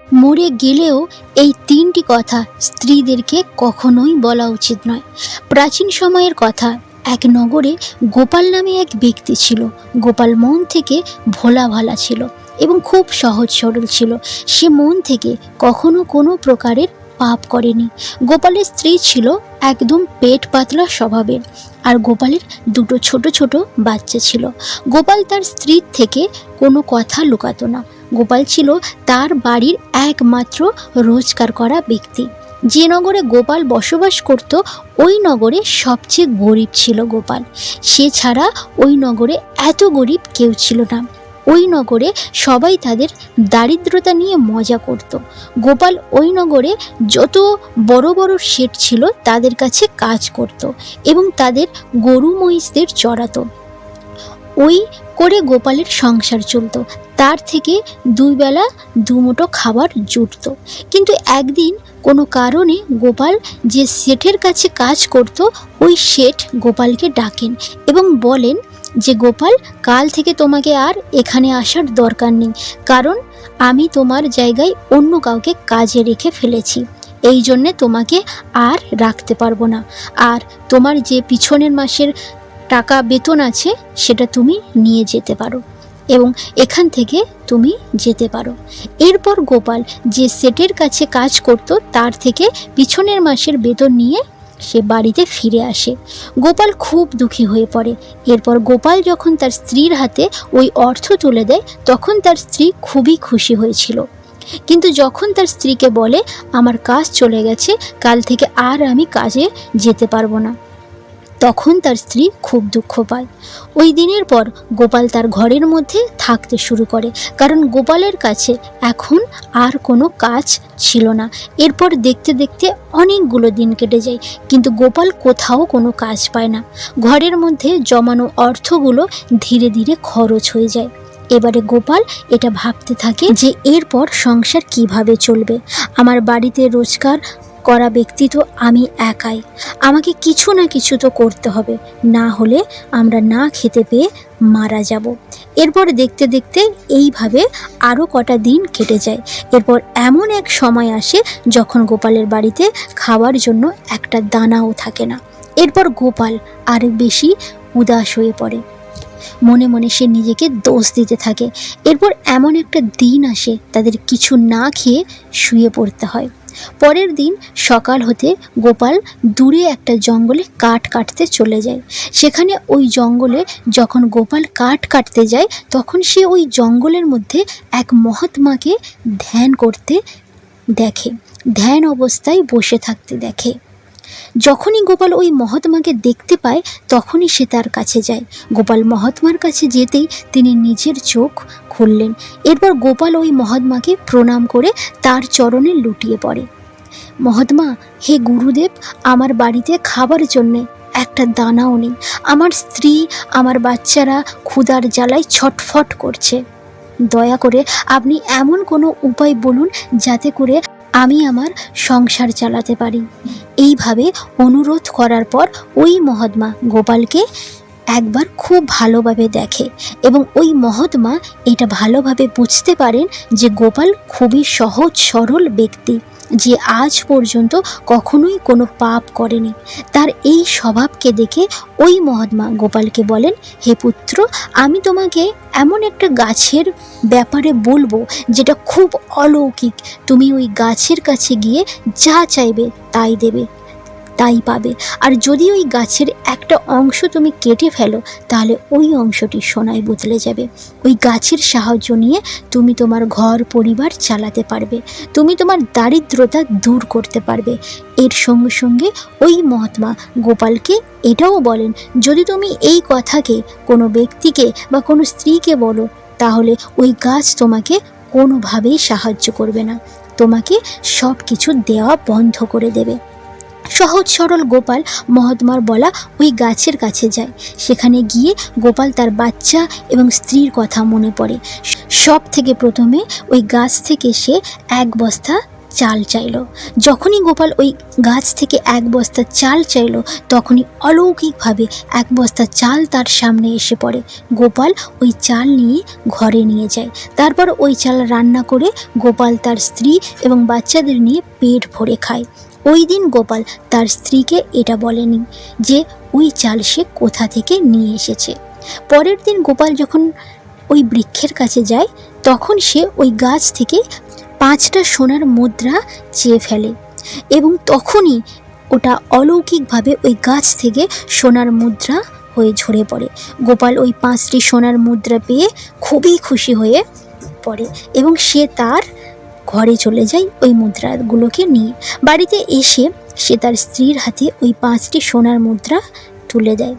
মরে গেলেও এই তিনটি কথা স্ত্রীদেরকে কখনোই বলা উচিত নয়। প্রাচীন সময়ের কথা, এক নগরে গোপাল নামে এক ব্যক্তি ছিল। গোপাল মন থেকে ভোলা ভালা ছিল এবং খুব সহজ সরল ছিল। সে মন থেকে কখনো কোনো প্রকারের পাপ করেনি। গোপালের স্ত্রী ছিল একদম পেট পাতলা স্বভাবের, আর গোপালের দুটো ছোট ছোট বাচ্চা ছিল। গোপাল তার স্ত্রীর থেকে কোনো কথা লুকাতো না। গোপাল ছিল তার বাড়ির একমাত্র রোজগার করা ব্যক্তি। যে নগরে গোপাল বসবাস করত ওই নগরে সবচেয়ে গরিব ছিল গোপাল। সে ছাড়া ওই নগরে এত গরিব কেউ ছিল না। ওই নগরে সবাই তাদের দারিদ্রতা নিয়ে মজা করত। গোপাল ওই নগরে যত বড় বড় শেঠ ছিল তাদের কাছে কাজ করত এবং তাদের গরু মহিষদের চড়াতো। ওই করে গোপালের সংসার চলত। তার থেকে দুই বেলা দুমুঠো খাবার জুটত। কিন্তু একদিন কোনো কারণে গোপাল যে শেঠের কাছে কাজ করত, ওই শেঠ গোপালকে ডাকেন এবং বলেন যে গোপাল, কাল থেকে তোমাকে আর এখানে আসার দরকার নেই, কারণ আমি তোমার জায়গায় অন্য কাউকে কাজে রেখে ফেলেছি। এই জন্যে তোমাকে আর রাখতে পারবো না। আর তোমার যে পিছনের মাসের টাকা বেতন আছে সেটা তুমি নিয়ে যেতে পারো এবং এখান থেকে তুমি যেতে পারো। এরপর গোপাল যে সেটের কাছে কাজ করত তার থেকে পিছনের মাসের বেতন নিয়ে সে বাড়িতে ফিরে আসে। গোপাল খুব দুঃখী হয়ে পড়ে। এরপর গোপাল যখন তার স্ত্রীর হাতে ওই অর্থ তুলে দেয় তখন তার স্ত্রী খুবই খুশি হয়েছিল। কিন্তু যখন তার স্ত্রীকে বলে আমার কাজ চলে গেছে, কাল থেকে আর আমি কাজে যেতে পারবো না, তখন তার স্ত্রী খুব দুঃখ পায়। ওই দিনের পর গোপাল তার ঘরের মধ্যে থাকতে শুরু করে, কারণ গোপালের কাছে এখন আর কোনো কাজ ছিল না। এরপর দেখতে দেখতে অনেকগুলো দিন কেটে যায়, কিন্তু গোপাল কোথাও কোনো কাজ পায় না। ঘরের মধ্যে জমানো অর্থগুলো ধীরে ধীরে খরচ হয়ে যায়। এবারে গোপাল এটা ভাবতে থাকে যে এরপর সংসার কিভাবে চলবে। আমার বাড়িতে রোজগার করা ব্যক্তি তো আমি একাই, আমাকে কিছু না কিছু তো করতে হবে, না হলে আমরা না খেতে পেয়ে মারা যাব। এরপর দেখতে দেখতে এইভাবে আরও কটা দিন কেটে যায়। এরপর এমন এক সময় আসে যখন গোপালের বাড়িতে খাওয়ার জন্য একটা দানাও থাকে না। এরপর গোপাল আর বেশি উদাস হয়ে পড়ে। মনে মনে সে নিজেকে দোষ দিতে থাকে। এরপর এমন একটা দিন আসে তাদের কিছু না খেয়ে শুয়ে পড়তে হয়। পরের দিন সকাল হতে গোপাল দূরে একটা জঙ্গলে কাঠ কাটতে চলে যায়। সেখানে ওই জঙ্গলে যখন গোপাল কাঠ কাটতে যায় তখন সে ওই জঙ্গলের মধ্যে এক মহাত্মাকে ধ্যান করতে দেখে, ধ্যান অবস্থায় বসে থাকতে দেখে। যখনই গোপাল ওই মহাত্মাকে দেখতে পায় তখনই সে তার কাছে যায়। গোপাল মহাত্মার কাছে যেতেই তিনি নিজের চোখ খুললেন। এরপর গোপাল ওই মহাত্মাকে প্রণাম করে তার চরণে লুটিয়ে পড়ে। মহাত্মা, হে গুরুদেব, আমার বাড়িতে খাবার জন্যে একটা দানাও নেই। আমার স্ত্রী, আমার বাচ্চারা ক্ষুধার জ্বালায় ছটফট করছে। দয়া করে আপনি এমন কোনো উপায় বলুন যাতে করে আমি আমার সংসার চালাতে পারি। এইভাবে অনুরোধ করার পর ওই মহাত্মা গোপালকে একবার খুব ভালোভাবে দেখে এবং ওই মহাত্মা এটা ভালোভাবে বুঝতে পারেন যে গোপাল খুবই সহজ সরল ব্যক্তি, যে আজ পর্যন্ত কখনোই কোনো পাপ করেনি। তার এই স্বভাবকে দেখে ওই মহাত্মা গোপালকে বলেন, হে পুত্র, আমি তোমাকে এমন একটা গাছের ব্যাপারে বলবো যেটা খুব অলৌকিক। তুমি ওই গাছের কাছে গিয়ে যা চাইবে তাই দেবে, তাই পাবে। আর যদি ওই গাছের একটা অংশ তুমি কেটে ফেলো তাহলে ওই অংশটি সোনায় বদলে যাবে। ওই গাছের সাহায্য নিয়ে তুমি তোমার ঘর পরিবার চালাতে পারবে, তুমি তোমার দারিদ্রতা দূর করতে পারবে। এর সঙ্গে সঙ্গে ওই মহাত্মা গোপালকে এটাও বলেন, যদি তুমি এই কথাকে কোনো ব্যক্তিকে বা কোনো স্ত্রীকে বলো তাহলে ওই গাছ তোমাকে কোনোভাবেই সাহায্য করবে না, তোমাকে সব কিছু দেওয়া বন্ধ করে দেবে। সহজ সরল গোপাল মহাত্মার বলা ওই গাছের কাছে যায়। সেখানে গিয়ে গোপাল তার বাচ্চা এবং স্ত্রীর কথা মনে পড়ে। সব থেকে প্রথমে ওই গাছ থেকে সে এক বস্তা চাল চাইল। যখনই গোপাল ওই গাছ থেকে এক বস্তা চাল চাইল, তখনই অলৌকিকভাবে এক বস্তা চাল তার সামনে এসে পড়ে। গোপাল ওই চাল নিয়ে ঘরে নিয়ে যায়। তারপর ওই চাল রান্না করে গোপাল তার স্ত্রী এবং বাচ্চাদের নিয়ে পেট ভরে খায়। ওই দিন গোপাল তার স্ত্রীকে এটা বলেনি যে ওই চাল সে কোথা থেকে নিয়ে এসেছে। পরের দিন গোপাল যখন ওই বৃক্ষের কাছে যায়, তখন সে ওই গাছ থেকে 5টা সোনার মুদ্রা চেয়ে ফেলে এবং তখনই ওটা অলৌকিকভাবে ওই গাছ থেকে সোনার মুদ্রা হয়ে ঝরে পড়ে। গোপাল ওই 5টি সোনার মুদ্রা পেয়ে খুবই খুশি হয়ে পড়ে এবং সে তার ঘরে চলে যায় ওই মুদ্রাগুলোকে নিয়ে। বাড়িতে এসে সে তার স্ত্রীর হাতে ওই 5টি সোনার মুদ্রা তুলে দেয়।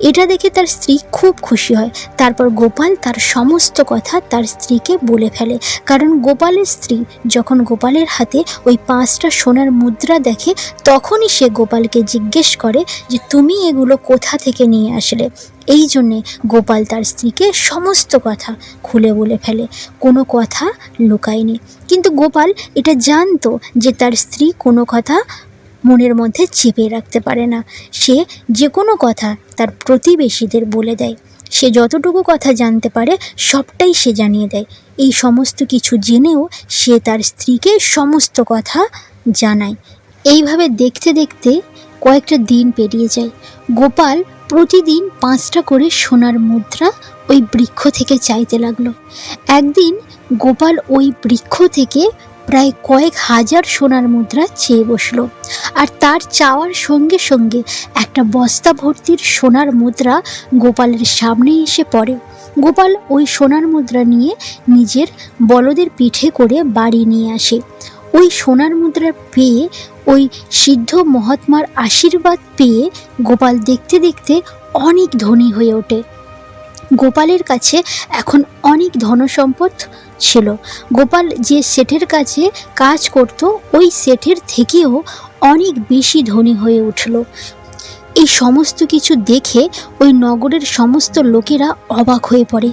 এটা দেখে তার স্ত্রী খুব খুশি হয়। তারপর গোপাল তার সমস্ত কথা তার স্ত্রীকে বলে ফেলে, কারণ গোপালের স্ত্রী যখন গোপালের হাতে ওই 5টা সোনার মুদ্রা দেখে, তখনই সে গোপালকে জিজ্ঞেস করে যে তুমি এগুলো কোথা থেকে নিয়ে আসলে। এই জন্যে গোপাল তার স্ত্রীকে সমস্ত কথা খুলে বলে ফেলে, কোনো কথা লুকায়নি। কিন্তু গোপাল এটা জানতো যে তার স্ত্রী কোনো কথা মনের মধ্যে চেপে রাখতে পারে না। সে যে কোনো কথা তার প্রতিবেশীদের বলে দেয়। সে যতটুকু কথা জানতে পারে সবটাই সে জানিয়ে দেয়। এই সমস্ত কিছু জেনেও সে তার স্ত্রীকে সমস্ত কথা জানায়। এইভাবে দেখতে দেখতে কয়েকটা দিন পেরিয়ে যায়। গোপাল প্রতিদিন 5টা করে সোনার মুদ্রা ওই বৃক্ষ থেকে চাইতে লাগলো। একদিন গোপাল ওই বৃক্ষ থেকে প্রায় কয়েক হাজার সোনার মুদ্রা চেয়ে বসলো, আর তার চাওয়ার সঙ্গে সঙ্গে একটা বস্তা ভর্তির সোনার মুদ্রা গোপালের সামনে এসে পড়ে। গোপাল ওই সোনার মুদ্রা নিয়ে নিজের বলদের পিঠে করে বাড়ি নিয়ে আসে। ওই সোনার মুদ্রা পেয়ে, ওই সিদ্ধ মহাত্মার আশীর্বাদ পেয়ে গোপাল দেখতে দেখতে অনেক ধনী হয়ে ওঠে। গোপালের কাছে এখন অনেক ধনসম্পদ ছিল। গোপাল যে শেঠের কাছে কাজ করত, ওই শেঠের থেকেও অনেক বেশি ধনী হয়ে উঠল। এই সমস্ত কিছু দেখে ওই নগরের সমস্ত লোকেরা অবাক হয়ে পড়ে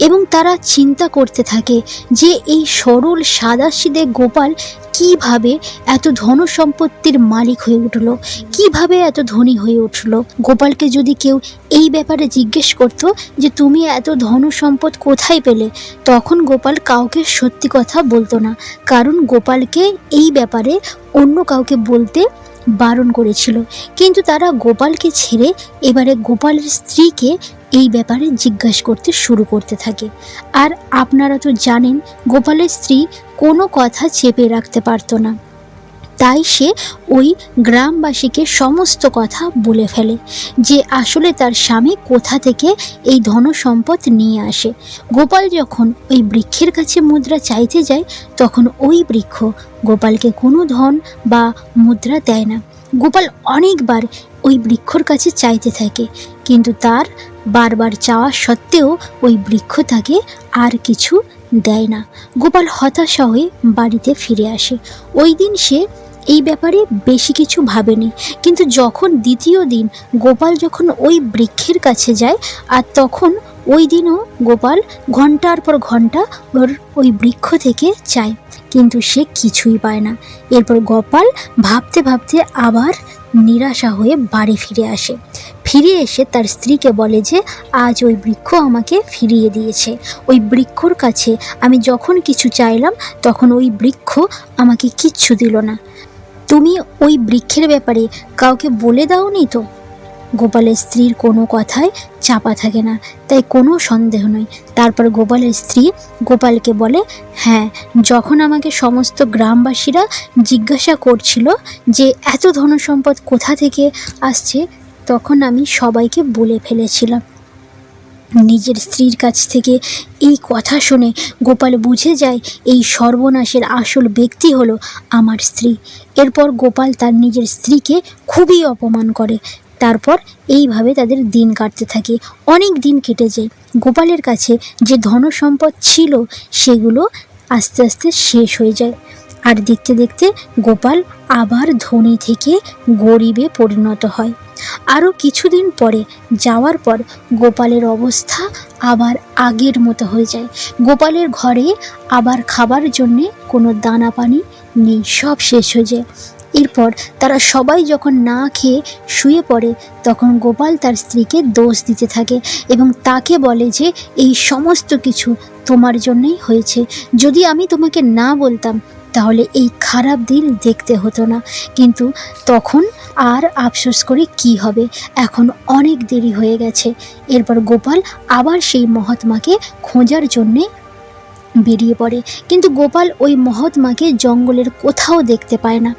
এবং তারা চিন্তা করতে থাকে যে এই সরল সাদাসিধে গোপাল কিভাবে এত ধনসম্পত্তির মালিক হয়ে উঠল, কিভাবে এত ধনী হয়ে উঠল। গোপালকে যদি কেউ এই ব্যাপারে জিজ্ঞেস করতো যে তুমি এত ধনসম্পদ কোথায় পেলে, তখন গোপাল কাউকে সত্যি কথা বলতো না, কারণ গোপালকে এই ব্যাপারে অন্য কাউকে বলতে বারণ করেছিল। কিন্তু তারা গোপালকে ছেড়ে এবারে গোপালের স্ত্রীকে এই ব্যাপারে জিজ্ঞাসা করতে শুরু করতে থাকে। আর আপনারা তো জানেন গোপালের স্ত্রী কোনো কথা চেপে রাখতে পারতো না, তাই সে ওই গ্রামবাসীকে সমস্ত কথা বলে ফেলে যে আসলে তার স্বামী কোথা থেকে এই ধনসম্পদ নিয়ে আসে। গোপাল যখন ওই বৃক্ষের কাছে মুদ্রা চাইতে যায়, তখন ওই বৃক্ষ গোপালকে কোনো ধন বা মুদ্রা দেয় না। গোপাল অনেকবার ওই বৃক্ষর কাছে চাইতে থাকে, কিন্তু তার বারবার চাওয়া সত্ত্বেও ওই বৃক্ষ তাকে আর কিছু দেয় না। গোপাল হতাশা হয়ে বাড়িতে ফিরে আসে। ওই দিন সে এই ব্যাপারে বেশি কিছু ভাবেনি, কিন্তু যখন দ্বিতীয় দিন গোপাল যখন ওই বৃক্ষের কাছে যায়, আর তখন ওই দিনও গোপাল ঘন্টার পর ঘন্টা ওই বৃক্ষ থেকে চায়, কিন্তু সে কিছুই পায় না। এরপর গোপাল ভাবতে ভাবতে আবার নিরাশা হয়ে বাড়ি ফিরে আসে। ফিরে এসে তার স্ত্রীকে বলে যে আজ ওই বৃক্ষ আমাকে ফিরিয়ে দিয়েছে। ওই বৃক্ষর কাছে আমি যখন কিছু চাইলাম, তখন ওই বৃক্ষ আমাকে কিচ্ছু দিল না। তুমি ওই বৃক্ষের ব্যাপারে কাউকে বলে দাওনি তো? গোপালের স্ত্রীর কোনো কথায় চাপা থাকে না, তাই কোনো সন্দেহ নয়। তারপর গোপালের স্ত্রী গোপালকে বলে, হ্যাঁ, যখন আমাকে সমস্ত গ্রামবাসীরা জিজ্ঞাসা করছিল যে এত ধনসম্পদ কোথা থেকে আসছে, তখন আমি সবাইকে বলে ফেলেছিলাম। নিজের স্ত্রীর কাছ থেকে এই কথা শুনে গোপাল বুঝে যায় এই সর্বনাশের আসল ব্যক্তি হলো আমার স্ত্রী। এরপর গোপাল তার নিজের স্ত্রীকে খুবই অপমান করে। তারপর এইভাবে তাদের দিন কাটতে থাকে। অনেক দিন কেটে যায়। গোপালের কাছে যে ধনসম্পদ ছিল সেগুলো আস্তে আস্তে শেষ হয়ে যায়। আর দেখতে দেখতে গোপাল আবার ধনী থেকে গরিবে পরিণত হয়। আরও কিছুদিন পরে যাওয়ার পর গোপালের অবস্থা আবার আগের মতো হয়ে যায়। গোপালের ঘরে আবার খাবার জন্যে কোনো দানা পানি নেই, সব শেষ হয়ে যায়। এরপর তারা সবাই যখন না খেয়ে শুয়ে পড়ে তখন গোপাল তার স্ত্রীকে দোষ দিতে থাকে এবং তাকে বলে যে এই সমস্ত কিছু তোমার জন্যই হয়েছে, যদি আমি তোমাকে না বলতাম তাহলে এই খারাপ দিন দেখতে হতো না। কিন্তু তখন আর আফসোস করে কি হবে, এখন অনেক দেরি হয়ে গেছে। এরপর গোপাল আবার সেই মহাত্মাকে খোঁজার জন্যে বেরিয়ে পড়ে, কিন্তু গোপাল ওই মহাত্মাকে জঙ্গলের কোথাও দেখতে পায় না।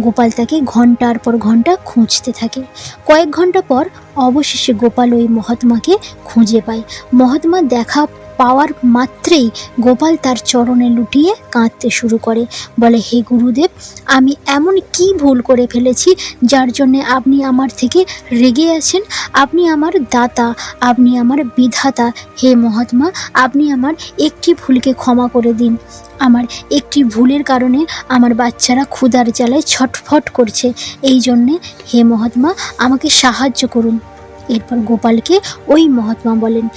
গোপাল তাকে ঘন্টার পর ঘন্টা খুঁজতে থাকে। কয়েক ঘন্টা পর অবশেষে গোপাল ওই মহাত্মাকে খুঁজে পায়। মহাত্মা দেখা পাওয়ার মাত্রেই গোপাল তার চরণে লুটিয়ে কাঁদতে শুরু করে, বলে, হে গুরুদেব, আমি এমন কি ভুল করে ফেলেছি যার জন্যে আপনি আমার থেকে রেগে আছেন? আপনি আমার দাতা, আপনি আমার বিধাতা। হে মহাত্মা, আপনি আমার একটি ভুলকে ক্ষমা করে দিন। আমার একটি ভুলের কারণে আমার বাচ্চারা ক্ষুধার জ্বালায় ছটফট করছে, এই জন্যে হে মহাত্মা আমাকে সাহায্য করুন। এরপর গোপালকে ওই মহাত্মা বলেন,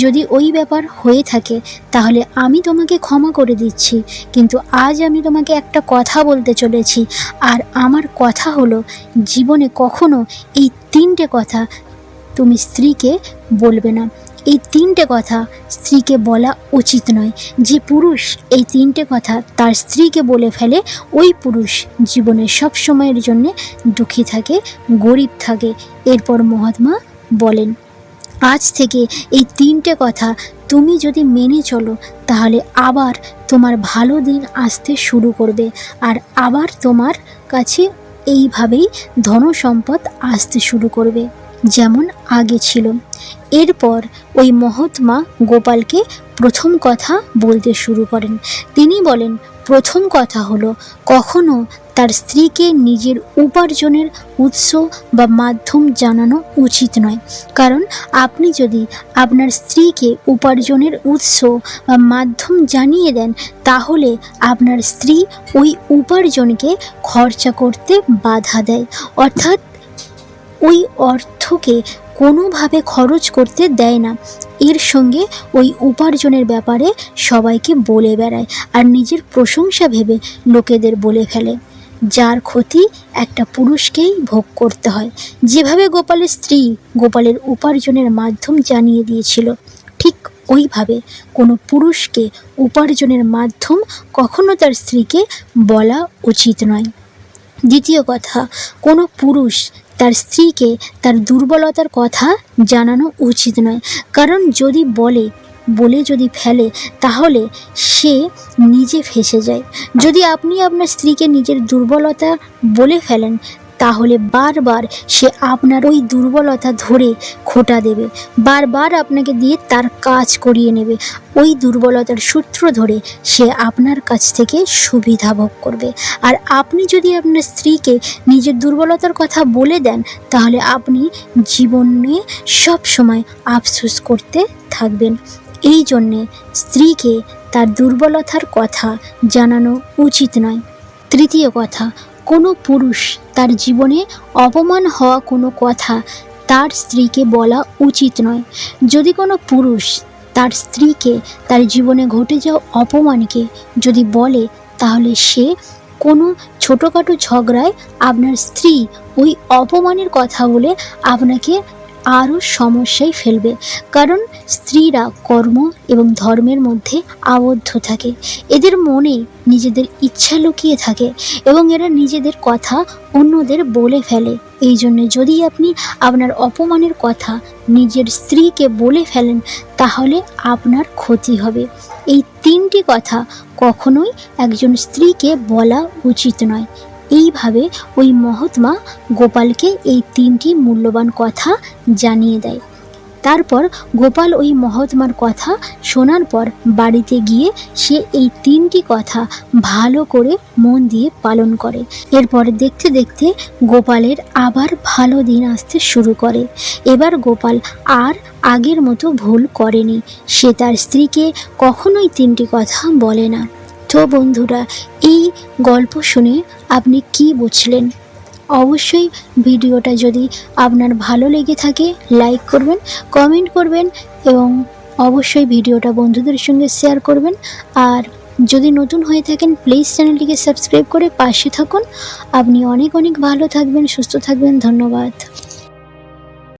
যদি ওই ব্যাপার হয়ে থাকে তাহলে আমি তোমাকে ক্ষমা করে দিচ্ছি, কিন্তু আজ আমি তোমাকে একটা কথা বলতে চলেছি, আর আমার কথা হলো জীবনে কখনো এই 3টে কথা তুমি স্ত্রীকে বলবে না। এই 3টে কথা স্ত্রীকে বলা উচিত নয়। যে পুরুষ এই 3টে কথা তার স্ত্রীকে বলে ফেলে, ওই পুরুষ জীবনে সব সময়ের জন্যে দুঃখী থাকে, গরিব থাকে। এরপর মহাত্মা বলেন, আজ থেকে এই 3টে কথা তুমি যদি মেনে চলো তাহলে আবার তোমার ভালো দিন আসতে শুরু করবে, আর আবার তোমার কাছে এইভাবেই ধনসম্পদ আসতে শুরু করবে যেমন আগে ছিল। এরপর ওই মহাত্মা গোপালকে প্রথম কথা বলতে শুরু করেন। তিনি বলেন, প্রথম কথা হলো কখনো তার স্ত্রীকে নিজের উপার্জনের উৎস বা মাধ্যম জানানো উচিত নয়। কারণ আপনি যদি আপনার স্ত্রীকে উপার্জনের উৎস বা মাধ্যম জানিয়ে দেন তাহলে আপনার স্ত্রী ওই উপার্জনকে খরচা করতে বাধা দেয়, অর্থাৎ ওই অর্থকে কোনোভাবে খরচ করতে দেয় না। এর সঙ্গে ওই উপার্জনের ব্যাপারে সবাইকে বলে বেড়ায় আর নিজের প্রশংসা ভেবে লোকেদের বলে ফেলে, যার ক্ষতি একটা পুরুষকেই ভোগ করতে হয়। যেভাবে গোপালের স্ত্রী গোপালের উপার্জনের মাধ্যম জানিয়ে দিয়েছিল, ঠিক ওইভাবে কোনো পুরুষকে উপার্জনের মাধ্যম কখনো তার স্ত্রীকে বলা উচিত নয়। দ্বিতীয় কথা, কোনো পুরুষ তার স্ত্রীকে তার দুর্বলতার কথা জানানো উচিত নয়। কারণ যদি বলে যদি ফেলে তাহলে সে নিজে ফেঁসে যায়। যদি আপনি আপনার স্ত্রীকে নিজের দুর্বলতা বলে ফেলেন তাহলে বারবার সে আপনার ওই দুর্বলতা ধরে খোঁটা দেবে, বারবার আপনাকে দিয়ে তার কাজ করিয়ে নেবে। ওই দুর্বলতার সূত্র ধরে সে আপনার কাছ থেকে সুবিধা ভোগ করবে। আর আপনি যদি আপনার স্ত্রীকে নিজের দুর্বলতার কথা বলে দেন তাহলে আপনি জীবনে সব সময় আফসোস করতে থাকবেন। এই জন্যে স্ত্রীকে তার দুর্বলতার কথা জানানো উচিত নয়। তৃতীয় কথা, কোনো পুরুষ তার জীবনে অপমান হওয়া কোনো কথা তার স্ত্রীকে বলা উচিত নয়। যদি কোনো পুরুষ তার স্ত্রীকে তার জীবনে ঘটে যাওয়া অপমানকে যদি বলে তাহলে সে কোনো ছোটোখাটো ঝগড়ায় আপনার স্ত্রী ওই অপমানের কথা বলে আপনাকে আরও সমস্যায় ফেলবে। কারণ স্ত্রীরা কর্ম এবং ধর্মের মধ্যে আবদ্ধ থাকে, এদের মনে নিজেদের ইচ্ছা লুকিয়ে থাকে এবং এরা নিজেদের কথা অন্যদের বলে ফেলে। এই জন্য যদি আপনি আপনার অপমানের কথা নিজের স্ত্রীকে বলে ফেলেন তাহলে আপনার ক্ষতি হবে। এই 3টি কথা কখনোই একজন স্ত্রীকে বলা উচিত নয়। এইভাবে ওই মহাত্মা গোপালকে এই 3টি মূল্যবান কথা জানিয়ে দেয়। তারপর গোপাল ওই মহাত্মার কথা শোনার পর বাড়িতে গিয়ে সে এই 3টি কথা ভালো করে মন দিয়ে পালন করে। এরপর দেখতে দেখতে গোপালের আবার ভালো দিন আসতে শুরু করে। এবার গোপাল আর আগের মতো ভুল করেনি, সে তার স্ত্রীকে কখনোই 3টি কথা বলে না। তো বন্ধুরা, এই গল্প শুনে আপনি কি বুঝলেন? অবশ্যই ভিডিওটা যদি আপনার ভালো লেগে থাকে লাইক করবেন, কমেন্ট করবেন এবং অবশ্যই ভিডিওটা বন্ধুদের সঙ্গে শেয়ার করবেন। আর যদি নতুন হয়ে থাকেন প্লিজ চ্যানেলটিকে সাবস্ক্রাইব করে পাশে থাকুন। আপনি অনেক অনেক ভালো থাকবেন, সুস্থ থাকবেন। ধন্যবাদ।